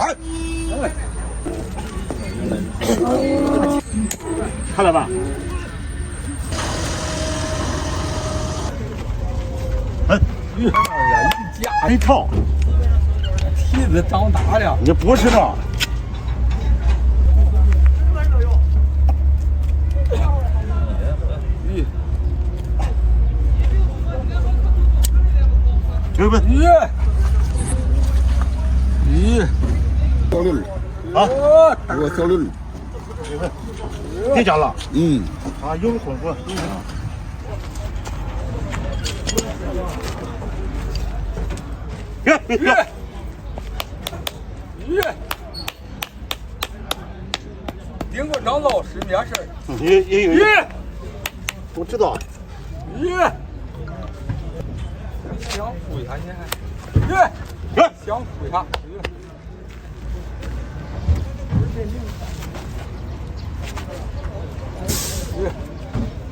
来，看了吧？哎，哎呀，一夹一套，蹄子长大了。你不是的。对不对？小驴啊，我小驴别讲了。啊，有混混。别，顶个长老师没事儿。也，我知道。想扶一下你还？想扶一下。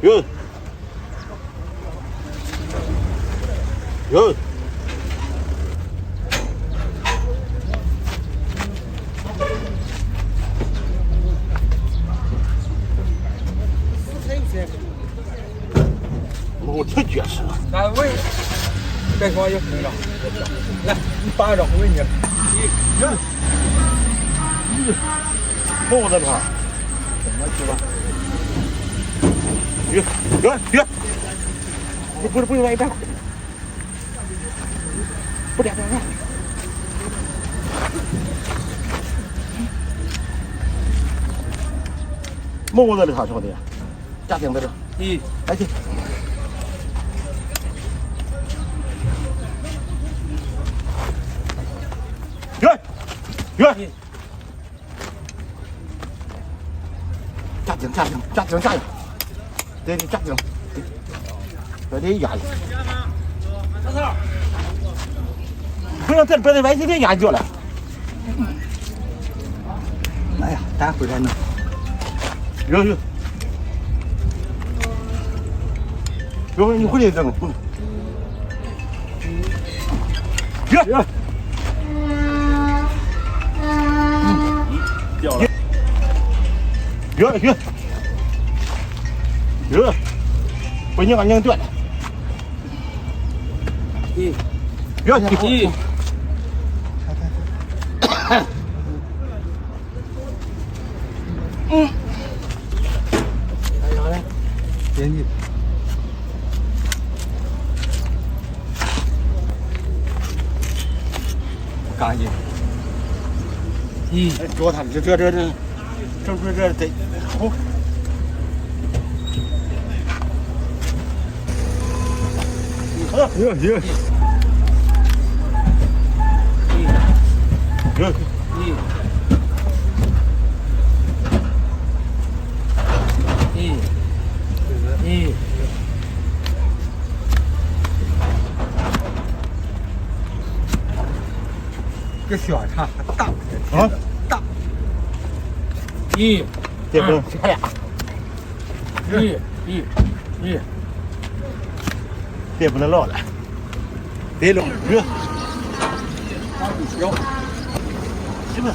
有。我太绝实了。来喂，别说也分了。来，你把着喂你。碰我这边。怎么去吧？别，不是往一边。不点。摸我这里哈，兄弟，家顶在这。来去。远。夹紧。对，夹紧。这里压。不要再把那歪斜点压脚了。哎呀，咱回来呢。有，你回来这个。掉了。不拧啊，拧断了。别。来，点你。干净。捉他们，这得好。行。这相差大啊，大。这不这俩。别不能落了。别落。小。行吧。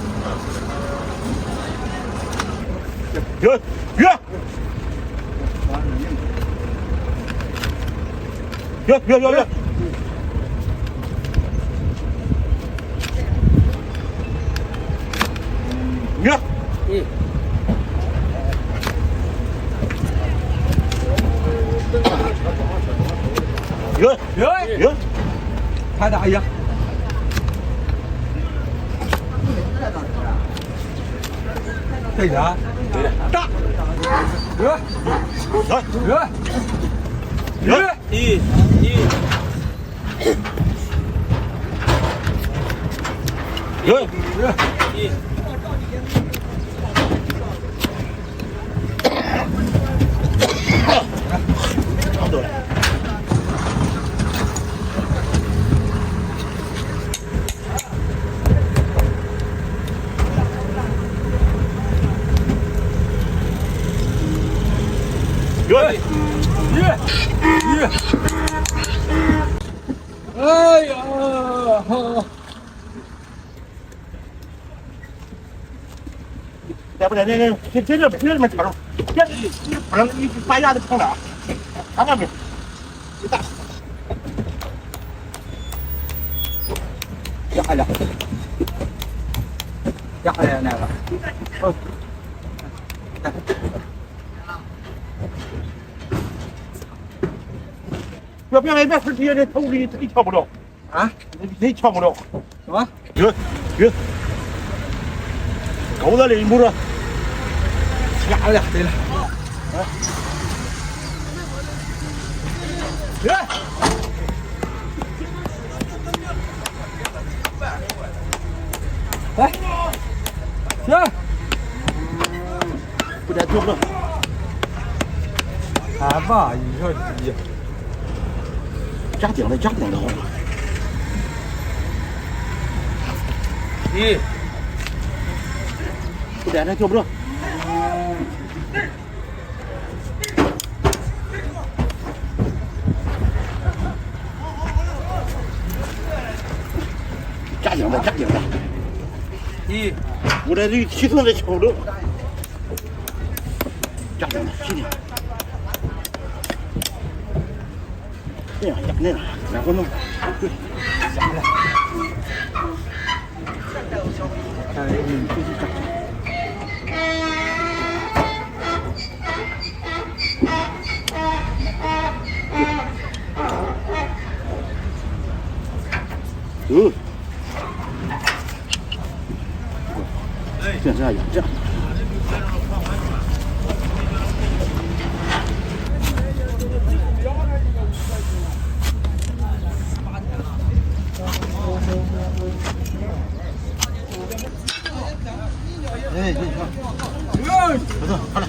别。拍大爷。对的。大。差不多了。哎呀，不对，这边插上，别不能你把牙都碰了，看到没？你打，压下来，压下来那个，别，这头里腿翘不了啊，腿翘不了，什么？有，够了的，摸着，压了，对了，来，行，不得救不了，看吧，一小鸡，假定的，不得救不了。假定的，我这体重的敲着，假定的，体力。哎呀，那个，然后弄，对，下来，这样，这样。哎，不错，好了。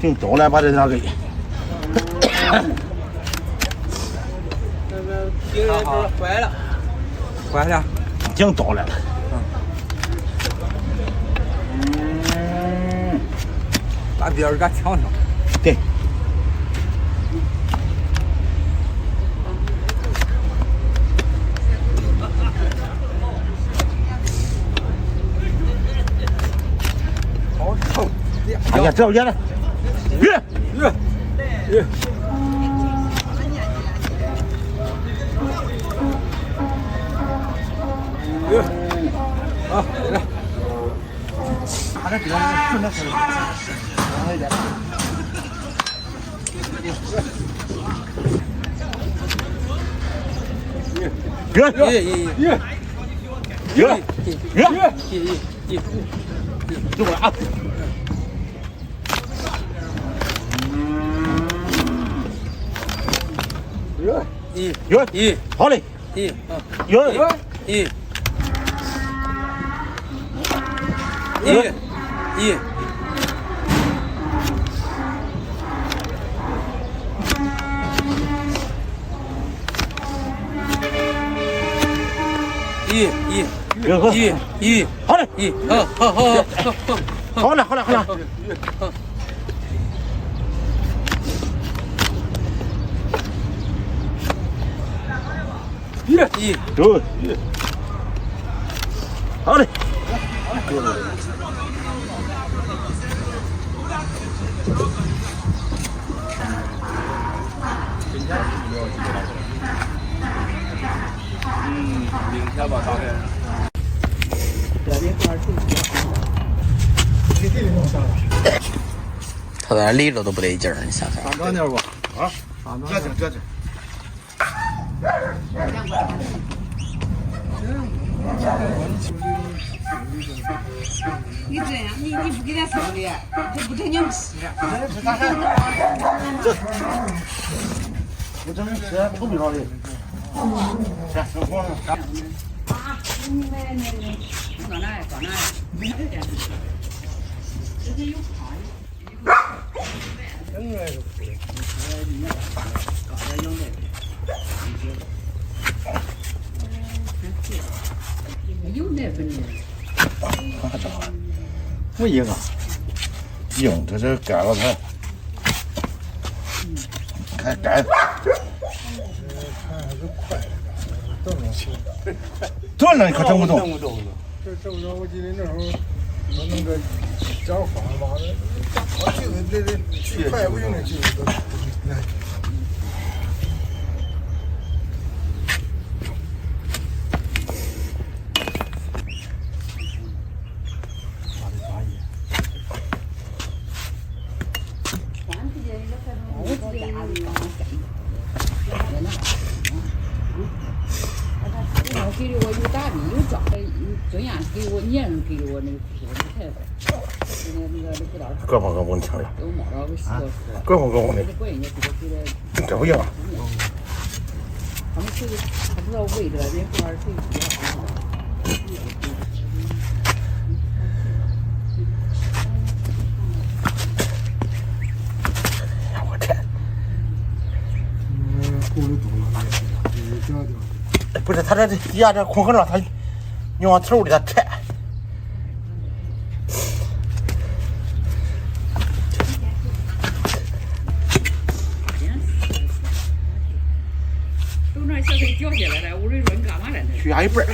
挺重了，把这拿给。坏了，挺重了。把别人给抢上。对。好臭！哎呀，这样了，越。啊，来，把这这个顺着吃，往一点。就过来啊！好嘞，好嘞，好了。好嘞。明天吧，大概。他在那立着都不得劲儿，你想想。上长点吧。啊，这。你这样，你不给他送的，这不正经吃。不正经吃，不必要的。吃，生活了。放哪？这是有泡的。有奶粉的。看看这好，不硬啊，硬这干了它，看干。炖了可整不动。这不着，我记得那时候我那个讲话嘛，我这快不行的，就是给了我有大米有枣，中央给我年人给了我那个菜菜，那个不到。胳膊跟我听的。都冒着说。胳膊跟我的。过人家给了。这不行啊。他们谁他不知道为了人不知道谁比较好。我天！够了多了，不是，他这底下这空壳上，他你往头里他拆。都那小腿掉下来了，我说你干嘛来呢？去下一半。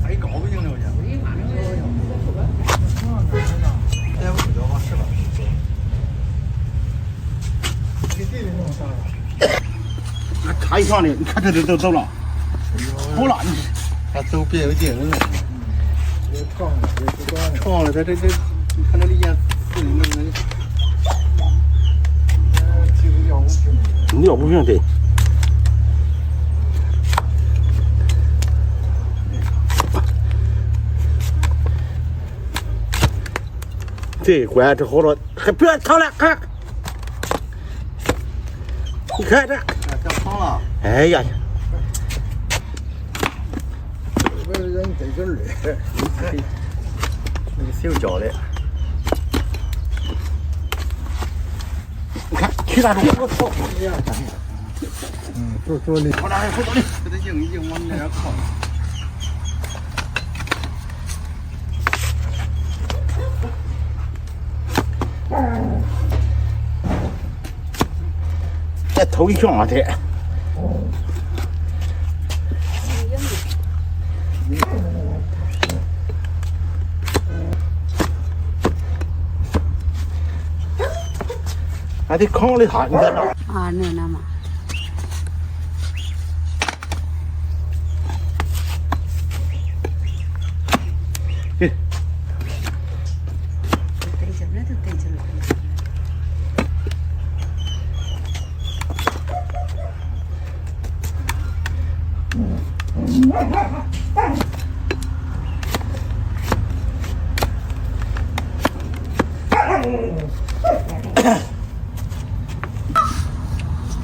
飞高不行了，差一双的，你看这都走了，好了，你他走别有劲了，长了，他这，你看这里眼死的那，尿不平对。这关这好了，还别躺了，看，你看这，长了，哎呀，我让你在这儿嘞，那个手脚的，你看，其他种我操，说的，我那还不着呢，给他硬往那边靠。这头一项啊，这。还得扛着它，你看这。啊，那嘛。嘿。带劲了，都带劲了。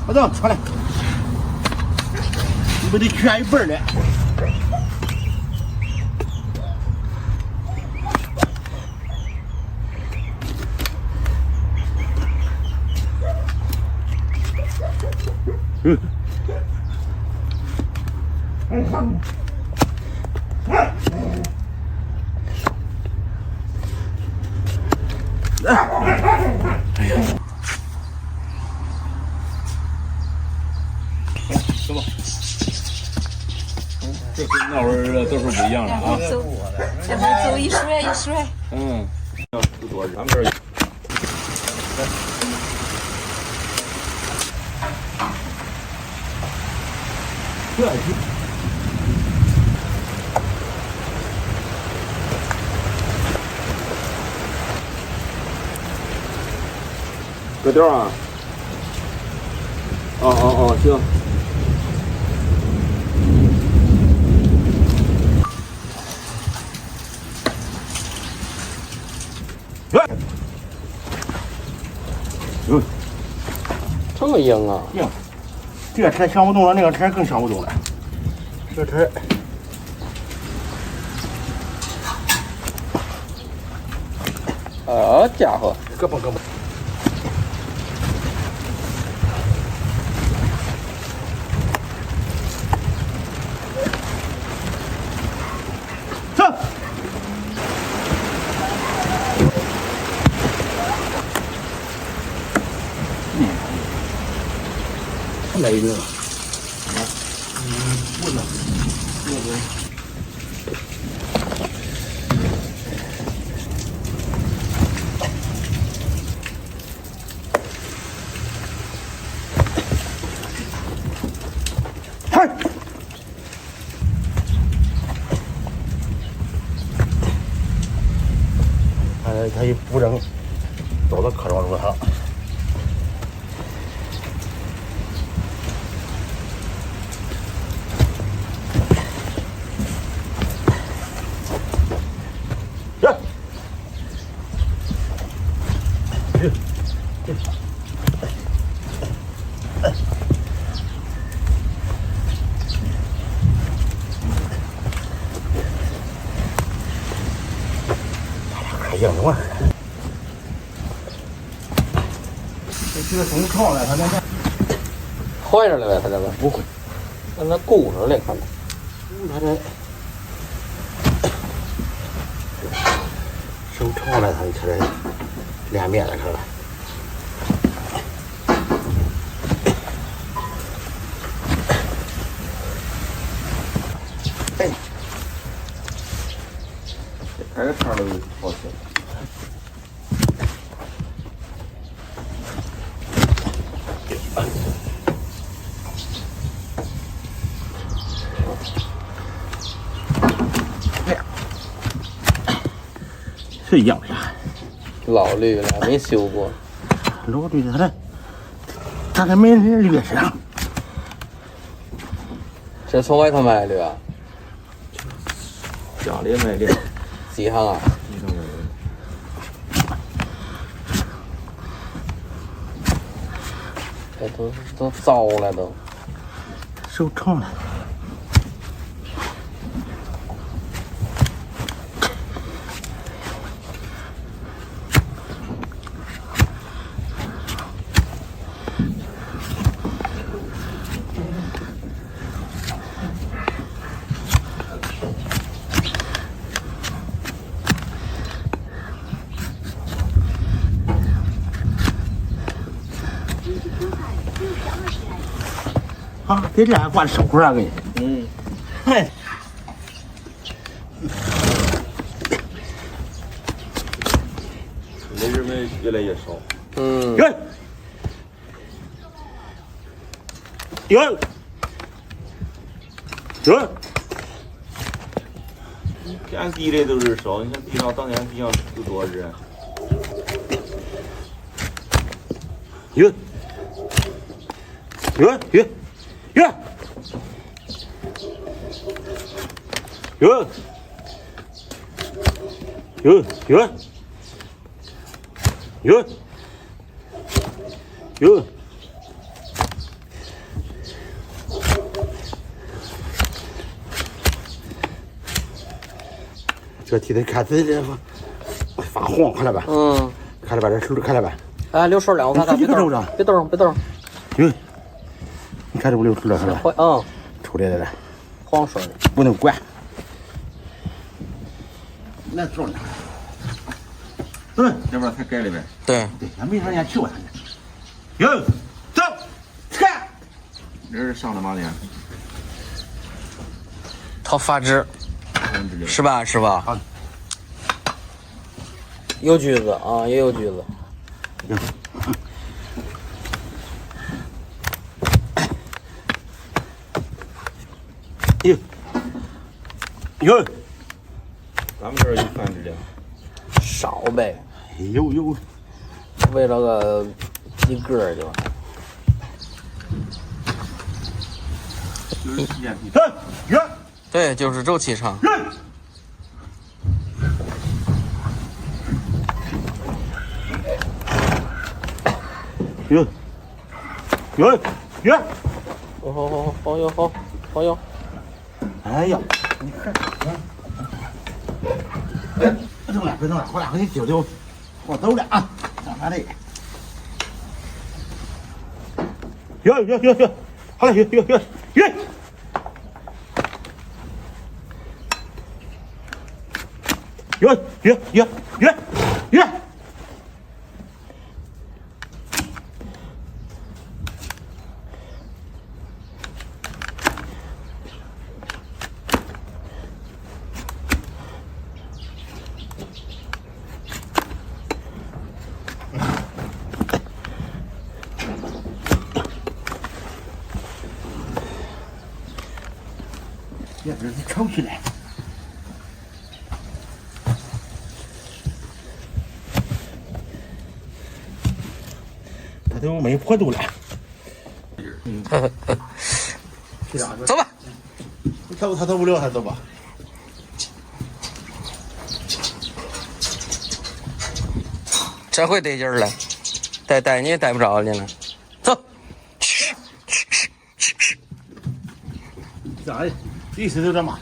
我走，出来，你不得缺一半嘞？走吧，这跟那会儿都是不一样的啊。走，咱们走一甩一甩。嗯，不多，咱们这儿。搁调啊！哦，行。这么硬啊！硬，这个车想不动了，那个车更想不动了。这车，好家伙，咯嘣咯嘣。看来一个。问了，嗨，他一不扔，走到客庄路上。硬的嘛，这个总创了，他那坏着了呗，他这个不会，让他鼓上来看着。他这手创了，他这两面的看了。哎，开个窗都好些。是一样的呀，老绿了，没修过。老绿的他这没人绿上。这从外头买的啊？家里买的。几行啊？这都糟了都。手长了。啊，给这还挂手上上给你。嗯。嘿。那人们越来越少。嗯。有。天地的都是少，你看地上当年地上有多少人？有。这题得看自己发黄，看了吧？嗯。看了吧？这手看了吧？哎，溜手了，我看看。别动，别动，别动。你看这不溜出来了？嗯。出来了。黄水不能管。那装上。要不然才盖里边。对，俺没啥人去过他那。有，走，看。这是上的嘛呢？套发质，是吧？是吧？好。有锯子啊，也有锯子。有，咱们这儿有繁殖的。少呗。有，为了个几个就。就是时间比。对，就是周期长。有，好有。哎呀，你看，别动了，我俩回去丢，我走了啊，上哪里？有，好了，有，也是抽起来。他都没坡度了。走吧。他走不了，他走吧。这回得劲儿了，带你也带不着你了。走。啥呀？意思就这么。